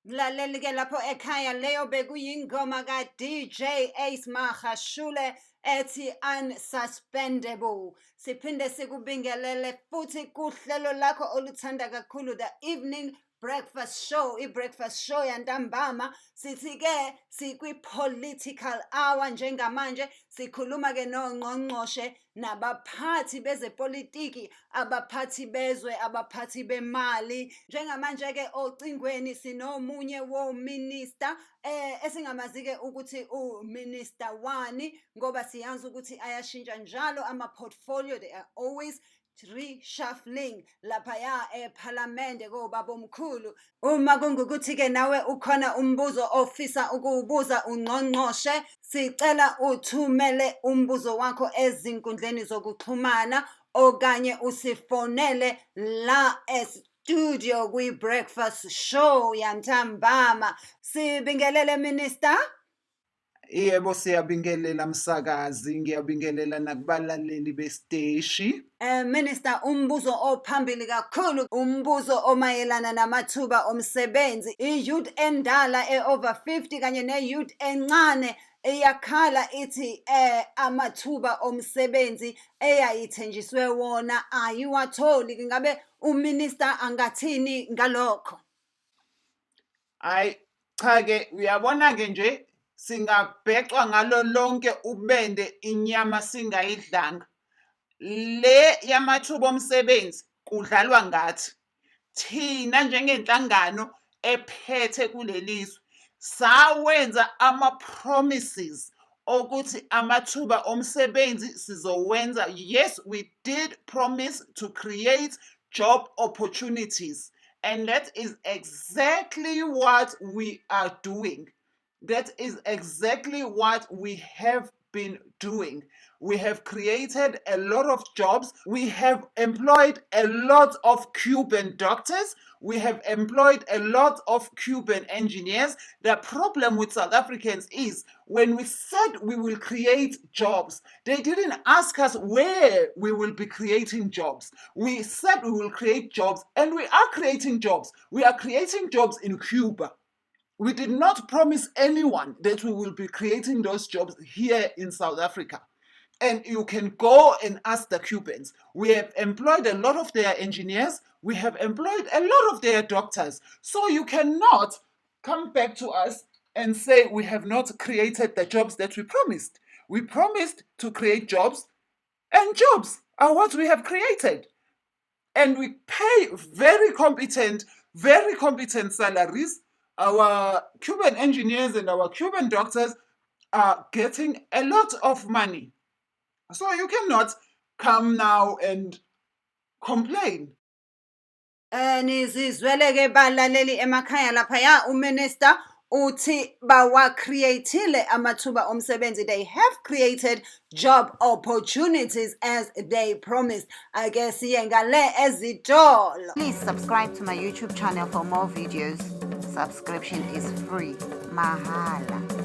Mlaleli-ke lapho ekhaya leyo bekuyingoma ka-DJ AceMagashule ethi Unsuspendable. Siphinde sikubingelele futhi kuhlelo lakho oluthanda kakhulu, The Evening Breakfast Show, i-Breakfast Show Yantambama. Sithi-ke sikwi-political hour njengamanje, sikhuluma-ke nongqongqoshe nabaphathi bezepolitiki, abaphathi bezwe, abaphathi bemali. Njengamanje-ke ocingweni sinomunye wominista esingamazi-ke ukuthi uMinister wani, ngoba siyazi ukuthi ayashintsha njalo ama-portfolio, they are always reshuffling laphaya ephalamende kobaba omkhulu. Uma kungukuthi-ke nawe ukhona umbuzo ofisa ukuwubuza ungqongqoshe, sicela uthumele umbuzo wakho ezinkundleni zokuxhumana okanye usifonele la studio kwi-Breakfast Show Yantambama. Sibingelele Minister. Yebo, siyabingelela msakazi, ngiyabingelela nakubalaleli besiteshi. Minister, umbuzo ophambili kakhulu, umbuzo omayelana namathuba omsebenzi. I-youth endala over 50 kanye ne-youth encane iyakhala ithi amathuba omsebenzi eyayithenjiswe wona ayiwatholi. Ngabe uminister angathini ngalokho? Cha-ke uyabona-ke nje singabhecwa ngalo lonke ubende inyama singayidlanga. Le yamathuba omsebenzi kudlalwa ngathi thina njengenhlangano ephethe kulelizwe sawenza ama-promises ukuthi amathuba omsebenzi sizowenza. Yes, we did promise to create job opportunities, and that is exactly what we are doing. That is exactly what we have been doing. We have created a lot of jobs. We have employed a lot of Cuban doctors. We have employed a lot of Cuban engineers. The problem with South Africans is when we said we will create jobs, they didn't ask us where we will be creating jobs. We said we will create jobs, and we are creating jobs. We are creating jobs in Cuba. We did not promise anyone that we will be creating those jobs here in South Africa. And you can go and ask the Cubans. We have employed a lot of their engineers. We have employed a lot of their doctors. So you cannot come back to us and say we have not created the jobs that we promised. We promised to create jobs, and jobs are what we have created. And we pay very competent salaries. Our Cuban engineers and our Cuban doctors are getting a lot of money. So you cannot come now and complain. Nizizwele-ke balaleli emakhaya laphaya, uminister uthi bawa-creatile amathuba omsebenzi. They have created job opportunities as they promised. Ake siye ngale ezitolo. Please subscribe to my YouTube channel for more videos. Subscription is free. Mahala.